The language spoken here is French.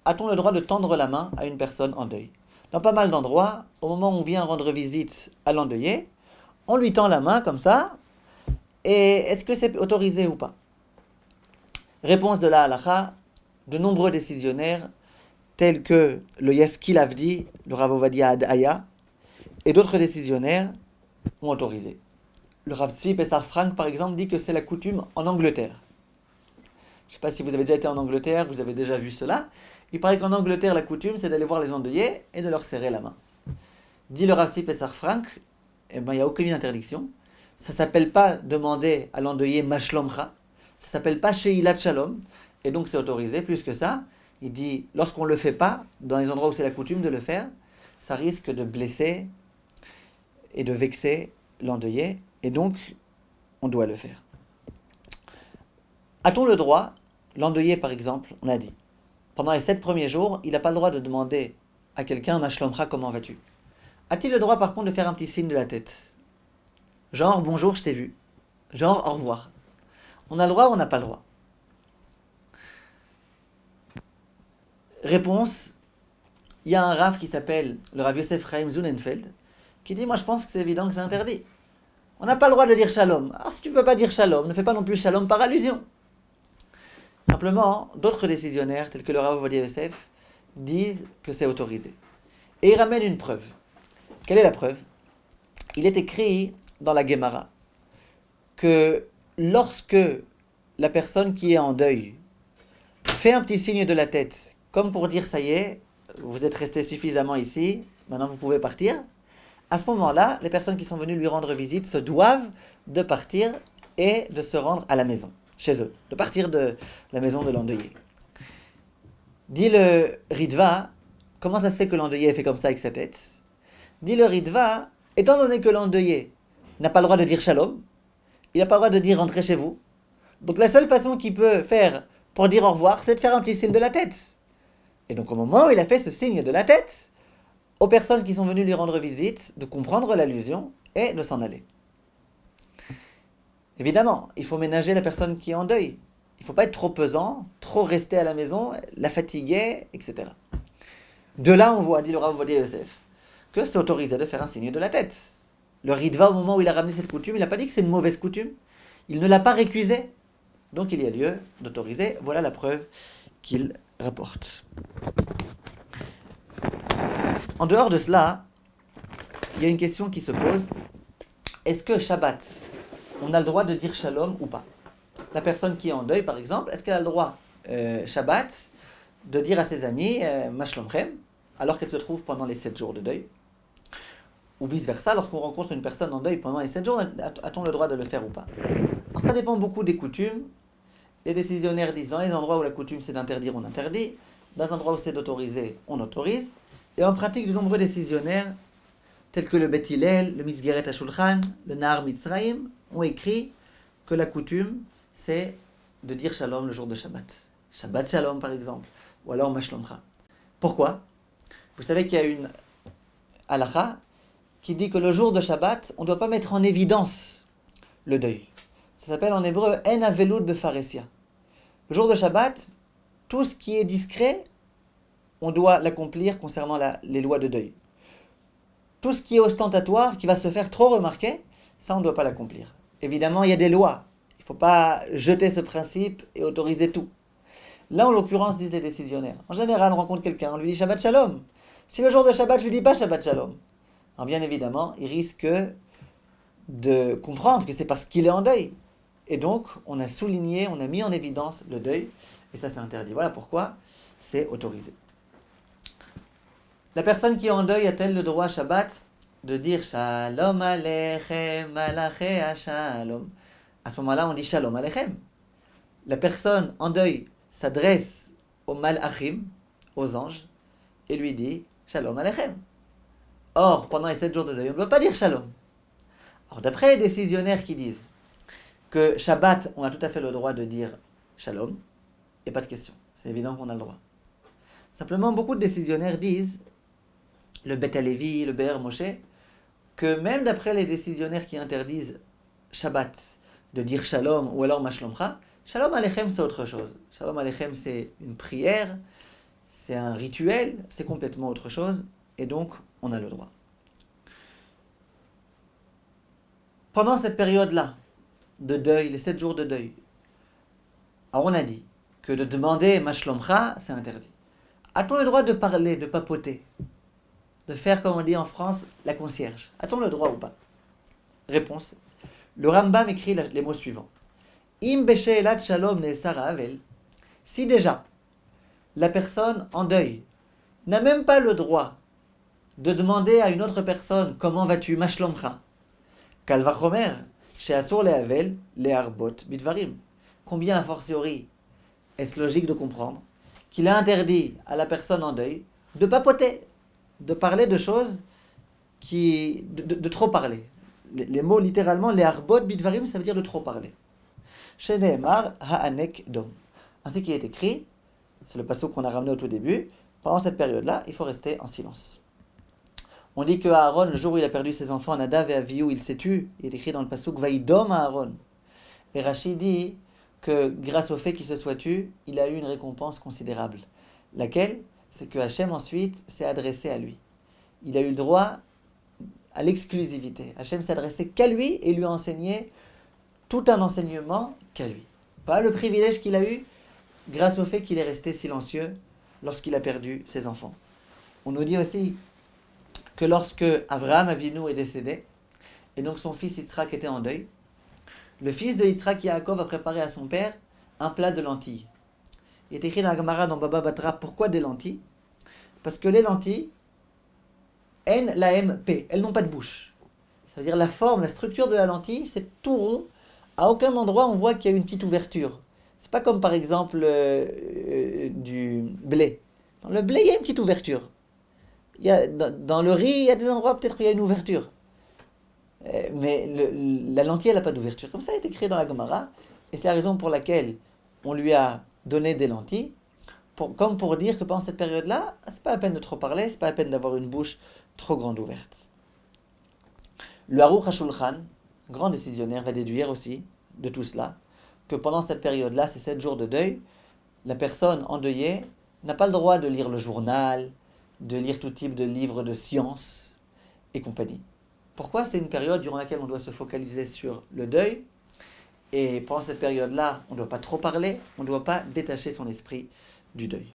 a-t-on le droit de tendre la main à une personne en deuil? Dans pas mal d'endroits, au moment où on vient rendre visite à l'endeuillé, on lui tend la main comme ça, et est-ce que c'est autorisé ou pas? Réponse de la halakha, de nombreux décisionnaires, tels que le Yeski Avdi, le Rav Ovadia Adaya, et d'autres décisionnaires ont autorisé. Le Rav Tzvi Pessar Frank, par exemple, dit que c'est la coutume en Angleterre. Je ne sais pas si vous avez déjà été en Angleterre, vous avez déjà vu cela. Il paraît qu'en Angleterre, la coutume, c'est d'aller voir les endeuillés et de leur serrer la main. Dit le Rav Tzvi Pessar Frank, eh ben, il n'y a aucune interdiction. Ça ne s'appelle pas demander à l'endeuillé Mashlomcha. Ça ne s'appelle pas Sheilat Shalom. Et donc c'est autorisé. Plus que ça, il dit, lorsqu'on ne le fait pas, dans les endroits où c'est la coutume de le faire, ça risque de blesser et de vexer l'endeuillé. Et donc, on doit le faire. A-t-on le droit, l'endeuillé par exemple, on a dit, pendant les 7 premiers jours, il n'a pas le droit de demander à quelqu'un, Mashlomcha, comment vas-tu? A-t-il le droit par contre de faire un petit signe de la tête? Genre, bonjour, je t'ai vu. Genre, au revoir. On a le droit ou on n'a pas le droit? Réponse, il y a un Rav qui s'appelle le Rav Yosef Chaim Zunenfeld, qui dit, moi je pense que c'est évident que c'est interdit. On n'a pas le droit de dire shalom. Alors si tu ne veux pas dire shalom, ne fais pas non plus shalom par allusion. Simplement, d'autres décisionnaires, tels que le Rav Ovadia Yosef, disent que c'est autorisé. Et ils ramènent une preuve. Quelle est la preuve? Il est écrit dans la Gemara que lorsque la personne qui est en deuil fait un petit signe de la tête, comme pour dire ça y est, vous êtes resté suffisamment ici, maintenant vous pouvez partir, à ce moment-là, les personnes qui sont venues lui rendre visite se doivent de partir et de se rendre à la maison, chez eux, de partir de la maison de l'endeuillé. Dit le Ritva, comment ça se fait que l'endeuillé fait comme ça avec sa tête? Dit le Ritva, étant donné que l'endeuillé n'a pas le droit de dire shalom, il n'a pas le droit de dire rentrez chez vous, donc la seule façon qu'il peut faire pour dire au revoir, c'est de faire un petit signe de la tête. Et donc au moment où il a fait ce signe de la tête, aux personnes qui sont venues lui rendre visite, de comprendre l'allusion et de s'en aller. Évidemment, il faut ménager la personne qui est en deuil. Il ne faut pas être trop pesant, trop rester à la maison, la fatiguer, etc. De là, on voit, dit le Rav Ovadia Yosef, que c'est autorisé de faire un signe de la tête. Le Ritva, au moment où il a ramené cette coutume, il n'a pas dit que c'est une mauvaise coutume. Il ne l'a pas récusée. Donc il y a lieu d'autoriser. Voilà la preuve qu'il rapporte. En dehors de cela, il y a une question qui se pose. Est-ce que Shabbat, on a le droit de dire shalom ou pas? La personne qui est en deuil, par exemple, est-ce qu'elle a le droit, Shabbat, de dire à ses amis, Mashlomchem, alors qu'elle se trouve pendant les 7 jours de deuil? Ou vice-versa, lorsqu'on rencontre une personne en deuil pendant les 7 jours, a-t-on le droit de le faire ou pas? Alors ça dépend beaucoup des coutumes. Les décisionnaires disent, dans les endroits où la coutume c'est d'interdire, on interdit. Dans les endroits où c'est d'autoriser, on autorise. Et en pratique, de nombreux décisionnaires, tels que le Bet Hillel, le Misgeret HaShulchan, le Nahar Mitzrayim, ont écrit que la coutume, c'est de dire Shalom le jour de Shabbat. Shabbat Shalom, par exemple. Ou alors Mashlomcha. Pourquoi? Vous savez qu'il y a une halakha qui dit que le jour de Shabbat, on ne doit pas mettre en évidence le deuil. Ça s'appelle en hébreu En Avelud Befaresia. Le jour de Shabbat, tout ce qui est discret, on doit l'accomplir concernant les lois de deuil. Tout ce qui est ostentatoire, qui va se faire trop remarquer, ça on ne doit pas l'accomplir. Évidemment, il y a des lois. Il ne faut pas jeter ce principe et autoriser tout. Là, en l'occurrence, disent les décisionnaires. En général, on rencontre quelqu'un, on lui dit Shabbat Shalom. Si le jour de Shabbat, je ne lui dis pas Shabbat Shalom, alors bien évidemment, il risque de comprendre que c'est parce qu'il est en deuil. Et donc, on a souligné, on a mis en évidence le deuil, et ça c'est interdit. Voilà pourquoi c'est autorisé. La personne qui est en deuil a-t-elle le droit à Shabbat de dire Shalom Aleichem, Malaché Shalom? À ce moment-là, on dit Shalom Aleichem. La personne en deuil s'adresse aux Malachim, aux anges, et lui dit Shalom Aleichem. Or, pendant les 7 jours de deuil, on ne doit pas dire Shalom. Alors, d'après les décisionnaires qui disent que Shabbat, on a tout à fait le droit de dire Shalom, il n'y a pas de question. C'est évident qu'on a le droit. Simplement, beaucoup de décisionnaires disent, le Bet Halevi, le Be'er Moshe, que même d'après les décisionnaires qui interdisent Shabbat de dire Shalom ou alors Mashlomcha, Shalom Aleichem c'est autre chose. Shalom Aleichem c'est une prière c'est un rituel, c'est complètement autre chose, et donc on a le droit. Pendant cette période-là, de deuil, les 7 jours de deuil, alors on a dit que de demander Mashlomcha, c'est interdit. A-t-on le droit de parler, de papoter, de faire, comme on dit en France, la concierge? A-t-on le droit ou pas? Réponse. Le Rambam écrit les mots suivants. Im beshe'elat shalom ne'esar ha'avel. Si déjà, la personne en deuil n'a même pas le droit de demander à une autre personne comment vas-tu, Mashlomcha, Kal vachomer, she'asur le'avel, le'arbot bidvarim. Combien a fortiori est-ce logique de comprendre qu'il a interdit à la personne en deuil de papoter, de parler de choses de trop parler. Les mots littéralement, les arbot bidvarim, ça veut dire de trop parler. Sheneemar ha'anek dom. Ainsi qu'il est écrit, c'est le passage qu'on a ramené au tout début, pendant cette période-là, il faut rester en silence. On dit que Aaron, le jour où il a perdu ses enfants, Nadav et Avihu, il s'est tu. Il est écrit dans le pasuk Vaïdom Aaron. Et Rachid dit que grâce au fait qu'il se soit tu, il a eu une récompense considérable. Laquelle? C'est que Hachem ensuite s'est adressé à lui. Il a eu le droit à l'exclusivité. Hachem s'est adressé qu'à lui et lui a enseigné tout un enseignement qu'à lui. Pas le privilège qu'il a eu grâce au fait qu'il est resté silencieux lorsqu'il a perdu ses enfants. On nous dit aussi que lorsque Avraham Avinu est décédé, et donc son fils Yitzhak était en deuil, le fils de Yitzhak, Yaakov, a préparé à son père un plat de lentilles. Il est écrit dans la Gemara dans Baba Batra, pourquoi des lentilles? Parce que les lentilles, N, la M, P, elles n'ont pas de bouche. Ça veut dire la forme, la structure de la lentille, c'est tout rond. À aucun endroit on voit qu'il y a une petite ouverture. C'est pas comme par exemple du blé. Dans le blé, il y a une petite ouverture. Dans le riz, il y a des endroits peut-être où il y a une ouverture. Mais la lentille, elle n'a pas d'ouverture. Comme ça, il est écrit dans la Gemara. Et c'est la raison pour laquelle on lui a donné des lentilles. Comme pour dire que pendant cette période-là, c'est pas la peine de trop parler, c'est pas la peine d'avoir une bouche trop grande ouverte. Le Aruch HaShulchan, grand décisionnaire, va déduire aussi de tout cela que pendant cette période-là, ces 7 jours de deuil, la personne endeuillée n'a pas le droit de lire le journal, de lire tout type de livres de science et compagnie. Pourquoi? C'est une période durant laquelle on doit se focaliser sur le deuil. Et pendant cette période-là, on ne doit pas trop parler, on ne doit pas détacher son esprit du deuil.